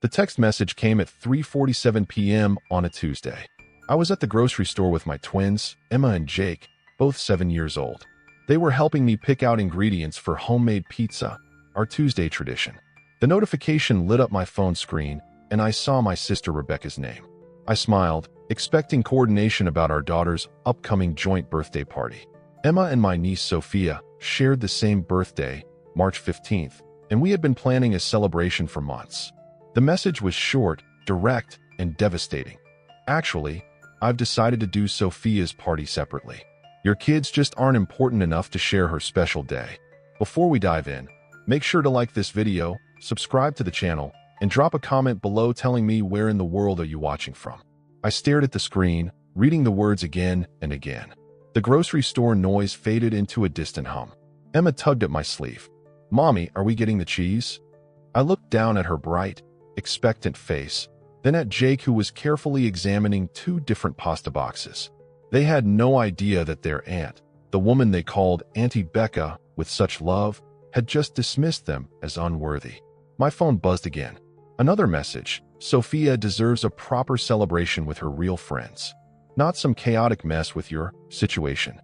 The text message came at 3:47 p.m. on a Tuesday. I was at the grocery store with my twins, Emma and Jake, both 7 years old. They were helping me pick out ingredients for homemade pizza, our Tuesday tradition. The notification lit up my phone screen, and I saw my sister Rebecca's name. I smiled, expecting coordination about our daughter's upcoming joint birthday party. Emma and my niece Sophia shared the same birthday, March 15th, and we had been planning a celebration for months. The message was short, direct, and devastating. Actually, I've decided to do Sophia's party separately. Your kids just aren't important enough to share her special day. Before we dive in, make sure to like this video, subscribe to the channel, and drop a comment below telling me where in the world are you watching from. I stared at the screen, reading the words again and again. The grocery store noise faded into a distant hum. Emma tugged at my sleeve. "Mommy, are we getting the cheese?" I looked down at her bright, expectant face, then at Jake, who was carefully examining 2 different pasta boxes. They had no idea that their aunt, the woman they called Auntie Becca with such love, had just dismissed them as unworthy. My phone buzzed again. Another message: Sophia deserves a proper celebration with her real friends. Not some chaotic mess with your situation.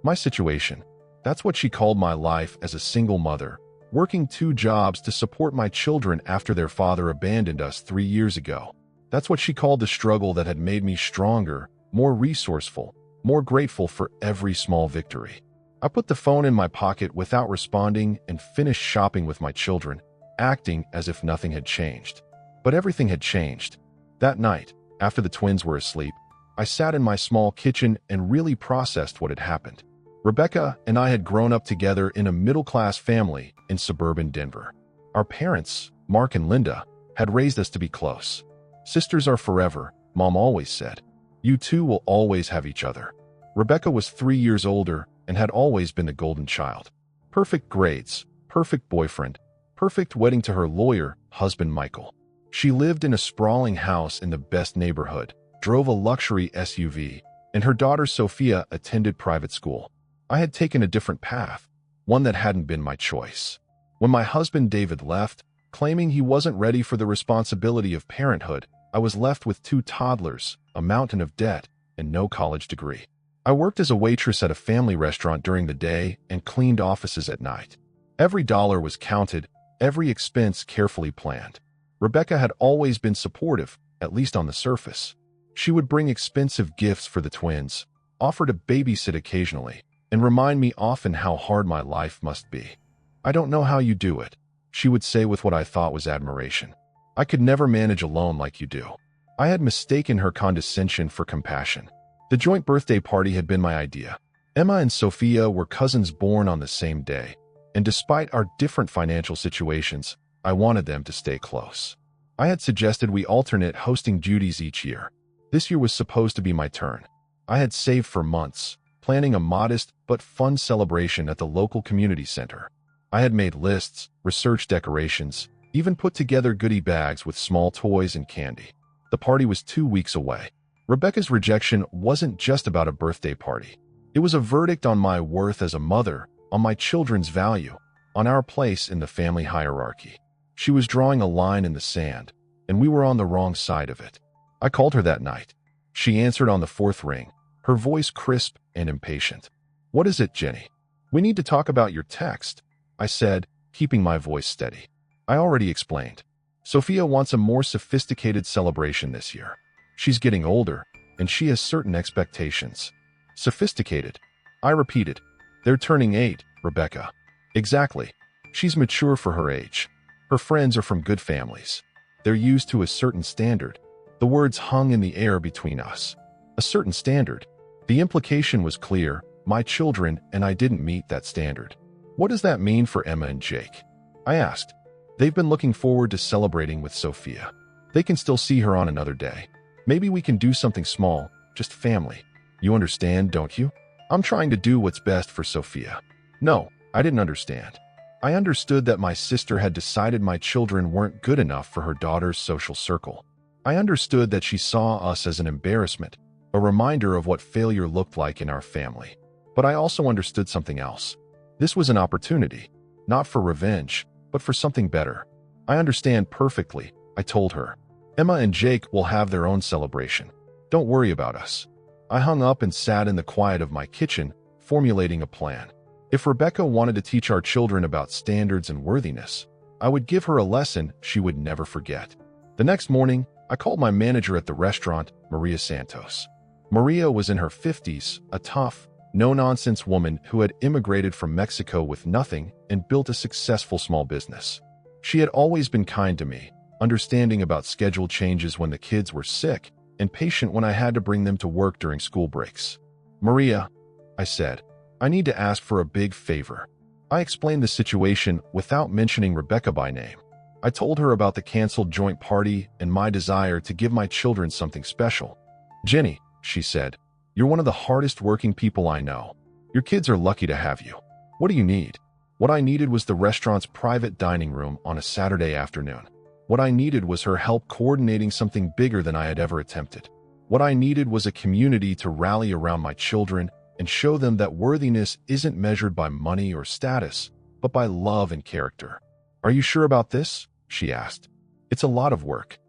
My situation. That's what she called my life as a single mother, working 2 jobs to support my children after their father abandoned us 3 years ago. That's what she called the struggle that had made me stronger, more resourceful, more grateful for every small victory. I put the phone in my pocket without responding and finished shopping with my children, acting as if nothing had changed. But everything had changed. That night, after the twins were asleep, I sat in my small kitchen and really processed what had happened. Rebecca and I had grown up together in a middle-class family in suburban Denver. Our parents, Mark and Linda, had raised us to be close. Sisters are forever, Mom always said. You two will always have each other. Rebecca was 3 years older and had always been the golden child. Perfect grades, perfect boyfriend, perfect wedding to her lawyer, husband Michael. She lived in a sprawling house in the best neighborhood, drove a luxury SUV, and her daughter Sophia attended private school. I had taken a different path, one that hadn't been my choice. When my husband David left, claiming he wasn't ready for the responsibility of parenthood, I was left with 2 toddlers, a mountain of debt, and no college degree. I worked as a waitress at a family restaurant during the day and cleaned offices at night. Every dollar was counted, every expense carefully planned. Rebecca had always been supportive, at least on the surface. She would bring expensive gifts for the twins, offer to babysit occasionally, and remind me often how hard my life must be. "I don't know how you do it," she would say with what I thought was admiration. "I could never manage alone like you do." I had mistaken her condescension for compassion. The joint birthday party had been my idea. Emma and Sophia were cousins born on the same day, and despite our different financial situations, I wanted them to stay close. I had suggested we alternate hosting duties each year. This year was supposed to be my turn. I had saved for months, planning a modest but fun celebration at the local community center. I had made lists, researched decorations, even put together goodie bags with small toys and candy. The party was 2 weeks away. Rebecca's rejection wasn't just about a birthday party. It was a verdict on my worth as a mother, on my children's value, on our place in the family hierarchy. She was drawing a line in the sand, and we were on the wrong side of it. I called her that night. She answered on the 4th ring, her voice crisp and impatient. "What is it, Jenny?" "We need to talk about your text," I said, keeping my voice steady. "I already explained. Sophia wants a more sophisticated celebration this year. She's getting older, and she has certain expectations." "Sophisticated?" I repeated. "They're turning 8, Rebecca." "Exactly. She's mature for her age. Her friends are from good families. They're used to a certain standard." The words hung in the air between us. A certain standard. The implication was clear: my children and I didn't meet that standard. "What does that mean for Emma and Jake?" I asked. "They've been looking forward to celebrating with Sophia. They can still see her on another day. Maybe we can do something small, just family. You understand, don't you? I'm trying to do what's best for Sophia." No, I didn't understand. I understood that my sister had decided my children weren't good enough for her daughter's social circle. I understood that she saw us as an embarrassment, a reminder of what failure looked like in our family. But I also understood something else. This was an opportunity, not for revenge, but for something better. "I understand perfectly," I told her. Emma and Jake will have their own celebration. Don't worry about us. I hung up and sat in the quiet of my kitchen, formulating a plan. If Rebecca wanted to teach our children about standards and worthiness, I would give her a lesson she would never forget. The next morning, I called my manager at the restaurant, Maria Santos. Maria was in her 50s, a tough, no-nonsense woman who had immigrated from Mexico with nothing and built a successful small business. She had always been kind to me, understanding about schedule changes when the kids were sick, and patient when I had to bring them to work during school breaks. "Maria," I said, "I need to ask for a big favor." I explained the situation without mentioning Rebecca by name. I told her about the canceled joint party and my desire to give my children something special. "Jenny," she said, "you're one of the hardest working people I know. Your kids are lucky to have you. What do you need?" What I needed was the restaurant's private dining room on a Saturday afternoon. What I needed was her help coordinating something bigger than I had ever attempted. What I needed was a community to rally around my children and show them that worthiness isn't measured by money or status, but by love and character. "Are you sure about this?" she asked. "It's a lot of work."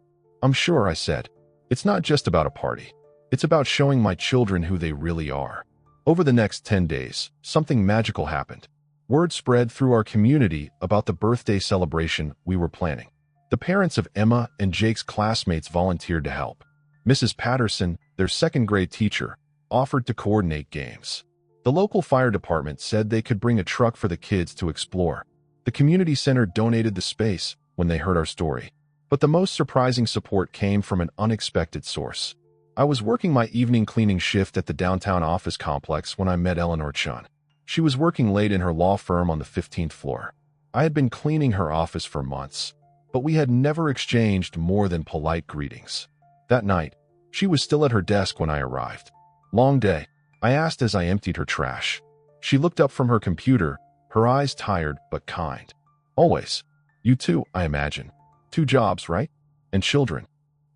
"I'm sure," I said. "It's not just about a party. It's about showing my children who they really are." Over the next 10 days, something magical happened. Word spread through our community about the birthday celebration we were planning. The parents of Emma and Jake's classmates volunteered to help. Mrs. Patterson, their second-grade teacher, offered to coordinate games. The local fire department said they could bring a truck for the kids to explore. The community center donated the space when they heard our story. But the most surprising support came from an unexpected source. I was working my evening cleaning shift at the downtown office complex when I met Eleanor Chun. She was working late in her law firm on the 15th floor. I had been cleaning her office for months, but we had never exchanged more than polite greetings. That night, she was still at her desk when I arrived. "Long day," I asked as I emptied her trash. She looked up from her computer, her eyes tired but kind. "Always. You too, I imagine. 2 jobs, right? And children."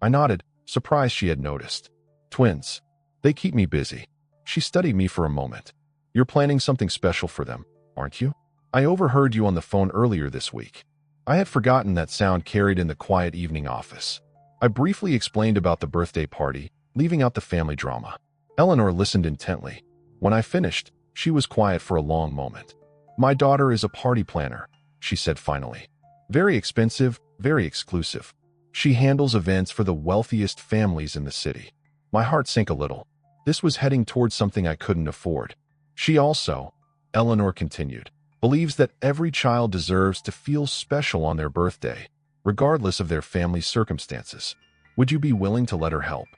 I nodded, surprised she had noticed. "Twins. They keep me busy." She studied me for a moment. "You're planning something special for them, aren't you? I overheard you on the phone earlier this week." I had forgotten that sound carried in the quiet evening office. I briefly explained about the birthday party, leaving out the family drama. Eleanor listened intently. When I finished, she was quiet for a long moment. "My daughter is a party planner," she said finally. "Very expensive, very exclusive. She handles events for the wealthiest families in the city." My heart sank a little. This was heading towards something I couldn't afford. "She also," Eleanor continued, "believes that every child deserves to feel special on their birthday, regardless of their family's circumstances. Would you be willing to let her help?"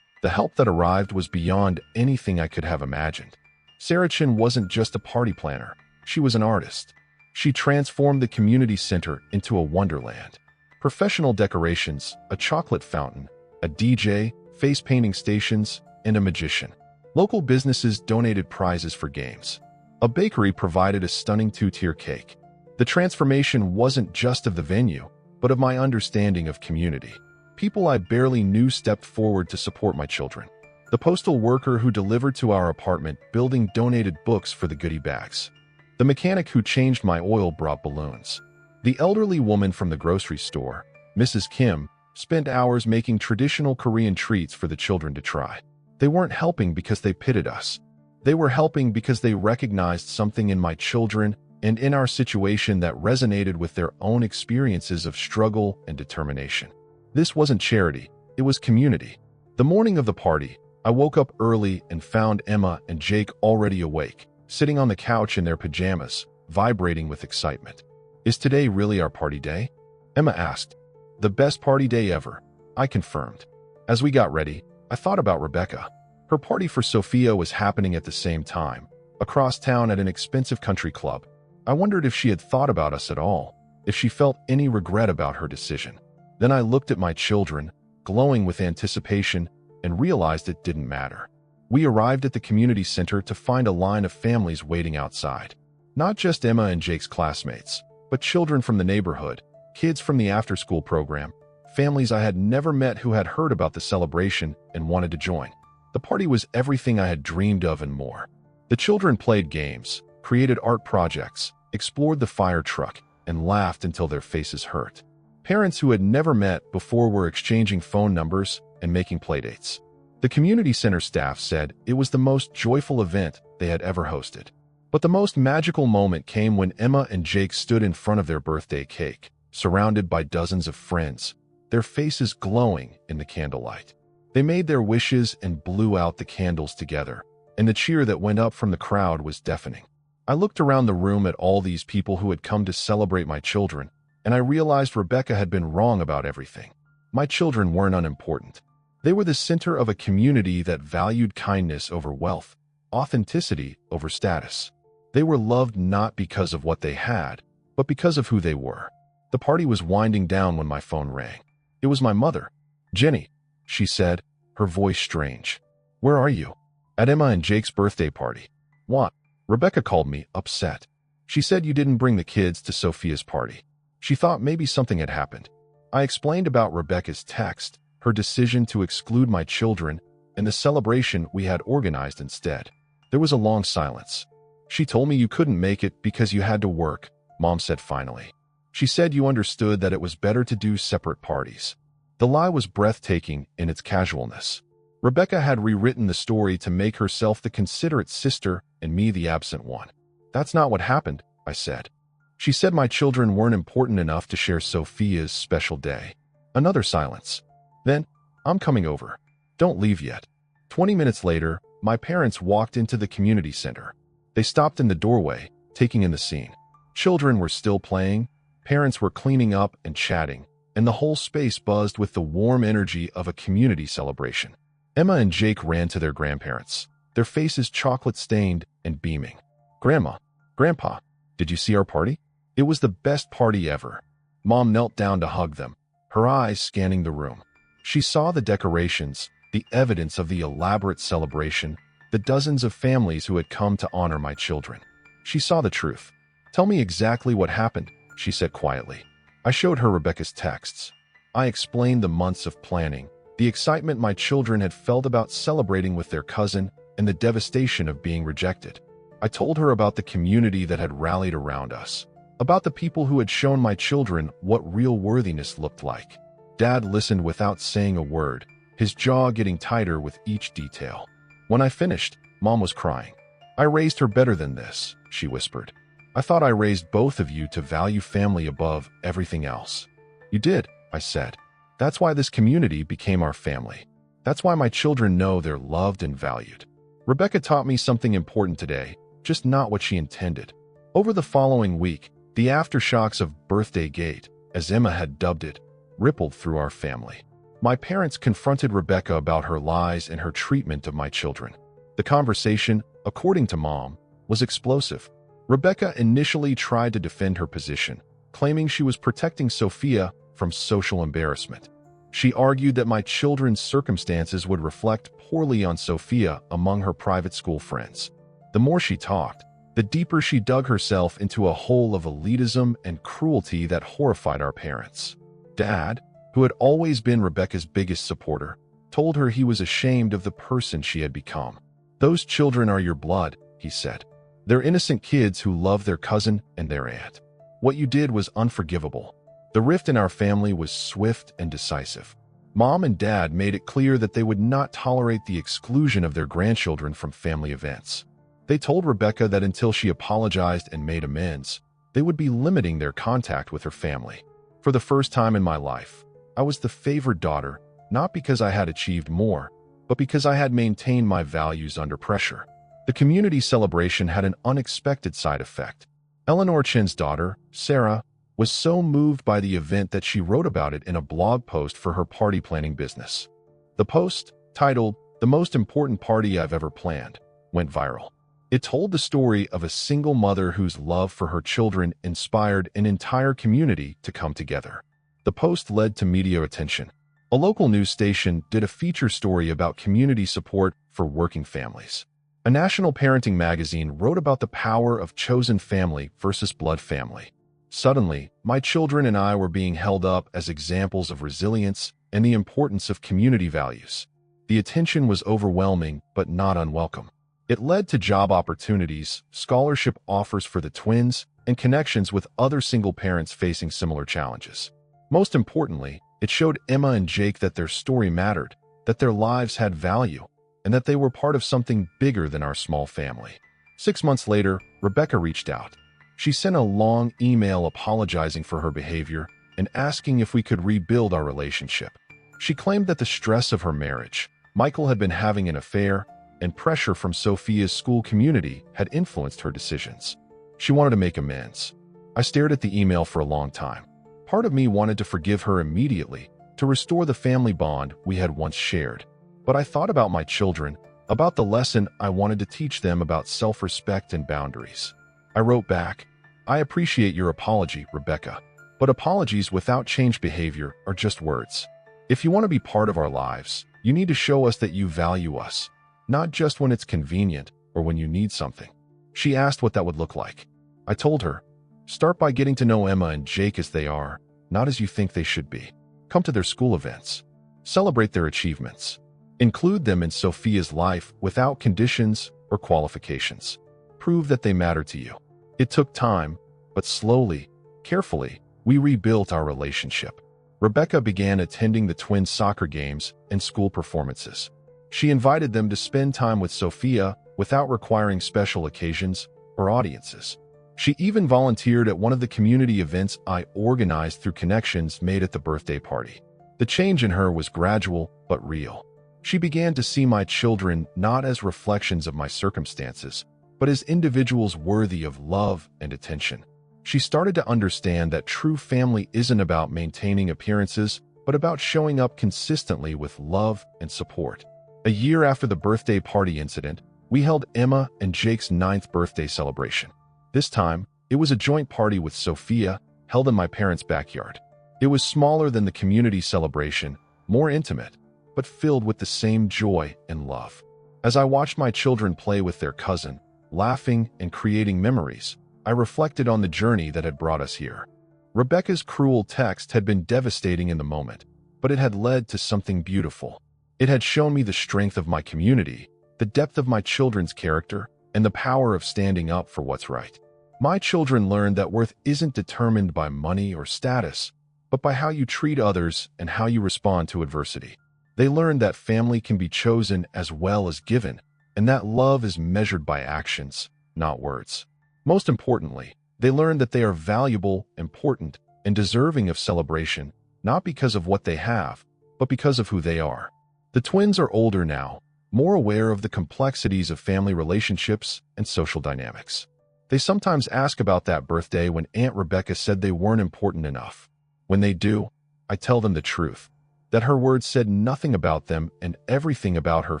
The help that arrived was beyond anything I could have imagined. Sarah Chin wasn't just a party planner. She was an artist. She transformed the community center into a wonderland. Professional decorations, a chocolate fountain, a DJ, face painting stations, and a magician. Local businesses donated prizes for games. A bakery provided a stunning 2-tier cake. The transformation wasn't just of the venue, but of my understanding of community. People I barely knew stepped forward to support my children. The postal worker who delivered to our apartment building donated books for the goodie bags. The mechanic who changed my oil brought balloons. The elderly woman from the grocery store, Mrs. Kim, spent hours making traditional Korean treats for the children to try. They weren't helping because they pitted us. They were helping because they recognized something in my children and in our situation that resonated with their own experiences of struggle and determination. This wasn't charity, it was community. The morning of the party, I woke up early and found Emma and Jake already awake, sitting on the couch in their pajamas, vibrating with excitement. "Is today really our party day?" Emma asked. "The best party day ever," I confirmed. As we got ready, I thought about Rebecca. Her party for Sophia was happening at the same time, across town at an expensive country club. I wondered if she had thought about us at all, if she felt any regret about her decision. Then I looked at my children, glowing with anticipation, and realized it didn't matter. We arrived at the community center to find a line of families waiting outside. Not just Emma and Jake's classmates, but children from the neighborhood, kids from the after-school program, families I had never met who had heard about the celebration and wanted to join. The party was everything I had dreamed of and more. The children played games, created art projects, explored the fire truck, and laughed until their faces hurt. Parents who had never met before were exchanging phone numbers and making playdates. The community center staff said it was the most joyful event they had ever hosted. But the most magical moment came when Emma and Jake stood in front of their birthday cake, surrounded by dozens of friends, their faces glowing in the candlelight. They made their wishes and blew out the candles together, and the cheer that went up from the crowd was deafening. I looked around the room at all these people who had come to celebrate my children, and I realized Rebecca had been wrong about everything. My children weren't unimportant. They were the center of a community that valued kindness over wealth, authenticity over status. They were loved not because of what they had, but because of who they were. The party was winding down when my phone rang. It was my mother. "Jenny," she said, her voice strange. "Where are you?" "At Emma and Jake's birthday party." "What?" Rebecca called me, upset. "She said you didn't bring the kids to Sophia's party. She thought maybe something had happened." I explained about Rebecca's text, her decision to exclude my children, and the celebration we had organized instead. There was a long silence. "She told me you couldn't make it because you had to work," Mom said finally. "She said you understood that it was better to do separate parties." The lie was breathtaking in its casualness. Rebecca had rewritten the story to make herself the considerate sister and me the absent one. "That's not what happened," I said. "She said my children weren't important enough to share Sophia's special day." Another silence. Then, "I'm coming over. Don't leave yet." 20 minutes later, my parents walked into the community center. They stopped in the doorway, taking in the scene. Children were still playing, parents were cleaning up and chatting, and the whole space buzzed with the warm energy of a community celebration. Emma and Jake ran to their grandparents, their faces chocolate-stained and beaming. "Grandma, Grandpa, did you see our party? It was the best party ever." Mom knelt down to hug them, her eyes scanning the room. She saw the decorations, the evidence of the elaborate celebration, the dozens of families who had come to honor my children. She saw the truth. "Tell me exactly what happened," she said quietly. I showed her Rebecca's texts. I explained the months of planning, the excitement my children had felt about celebrating with their cousin, and the devastation of being rejected. I told her about the community that had rallied around us, about the people who had shown my children what real worthiness looked like. Dad listened without saying a word, his jaw getting tighter with each detail. When I finished, Mom was crying. "I raised her better than this," she whispered. "I thought I raised both of you to value family above everything else." "You did," I said. "That's why this community became our family. That's why my children know they're loved and valued." Rebecca taught me something important today, just not what she intended. Over the following week, the aftershocks of Birthday Gate, as Emma had dubbed it, rippled through our family. My parents confronted Rebecca about her lies and her treatment of my children. The conversation, according to Mom, was explosive. Rebecca initially tried to defend her position, claiming she was protecting Sophia from social embarrassment. She argued that my children's circumstances would reflect poorly on Sophia among her private school friends. The more she talked, the deeper she dug herself into a hole of elitism and cruelty that horrified our parents. Dad, who had always been Rebecca's biggest supporter, told her he was ashamed of the person she had become. "Those children are your blood," he said. "They're innocent kids who love their cousin and their aunt. What you did was unforgivable." The rift in our family was swift and decisive. Mom and Dad made it clear that they would not tolerate the exclusion of their grandchildren from family events. They told Rebecca that until she apologized and made amends, they would be limiting their contact with her family. For the first time in my life, I was the favored daughter, not because I had achieved more, but because I had maintained my values under pressure. The community celebration had an unexpected side effect. Eleanor Chen's daughter, Sarah, was so moved by the event that she wrote about it in a blog post for her party planning business. The post, titled "The Most Important Party I've Ever Planned," went viral. It told the story of a single mother whose love for her children inspired an entire community to come together. The post led to media attention. A local news station did a feature story about community support for working families. A national parenting magazine wrote about the power of chosen family versus blood family. Suddenly, my children and I were being held up as examples of resilience and the importance of community values. The attention was overwhelming but not unwelcome. It led to job opportunities, scholarship offers for the twins, and connections with other single parents facing similar challenges. Most importantly, it showed Emma and Jake that their story mattered, that their lives had value, and that they were part of something bigger than our small family. 6 months later, Rebecca reached out. She sent a long email apologizing for her behavior and asking if we could rebuild our relationship. She claimed that the stress of her marriage, Michael had been having an affair, and pressure from Sophia's school community had influenced her decisions. She wanted to make amends. I stared at the email for a long time. Part of me wanted to forgive her immediately, to restore the family bond we had once shared. But I thought about my children, about the lesson I wanted to teach them about self-respect and boundaries. I wrote back, "I appreciate your apology, Rebecca, but apologies without changed behavior are just words. If you want to be part of our lives, you need to show us that you value us, not just when it's convenient or when you need something." She asked what that would look like. I told her, "Start by getting to know Emma and Jake as they are, not as you think they should be. Come to their school events. Celebrate their achievements. Include them in Sophia's life without conditions or qualifications. Prove that they matter to you." It took time, but slowly, carefully, we rebuilt our relationship. Rebecca began attending the twins' soccer games and school performances. She invited them to spend time with Sophia without requiring special occasions or audiences. She even volunteered at one of the community events I organized through connections made at the birthday party. The change in her was gradual but real. She began to see my children not as reflections of my circumstances, but as individuals worthy of love and attention. She started to understand that true family isn't about maintaining appearances, but about showing up consistently with love and support. A year after the birthday party incident, we held Emma and Jake's 9th birthday celebration. This time, it was a joint party with Sophia, held in my parents' backyard. It was smaller than the community celebration, more intimate, but filled with the same joy and love. As I watched my children play with their cousin, laughing and creating memories, I reflected on the journey that had brought us here. Rebecca's cruel text had been devastating in the moment, but it had led to something beautiful. It had shown me the strength of my community, the depth of my children's character, and the power of standing up for what's right. My children learned that worth isn't determined by money or status, but by how you treat others and how you respond to adversity. They learned that family can be chosen as well as given, and that love is measured by actions, not words. Most importantly, they learned that they are valuable, important, and deserving of celebration, not because of what they have, but because of who they are. The twins are older now, more aware of the complexities of family relationships and social dynamics. They sometimes ask about that birthday when Aunt Rebecca said they weren't important enough. When they do, I tell them the truth, that her words said nothing about them and everything about her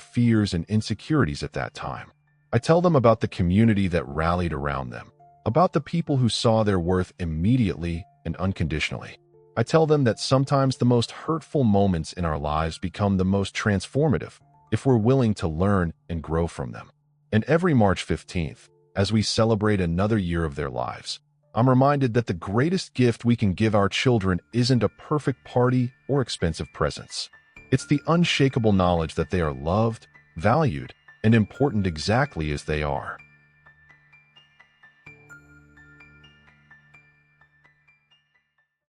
fears and insecurities at that time. I tell them about the community that rallied around them, about the people who saw their worth immediately and unconditionally. I tell them that sometimes the most hurtful moments in our lives become the most transformative if we're willing to learn and grow from them. And every March 15th, as we celebrate another year of their lives, I'm reminded that the greatest gift we can give our children isn't a perfect party or expensive presents. It's the unshakable knowledge that they are loved, valued, and important exactly as they are.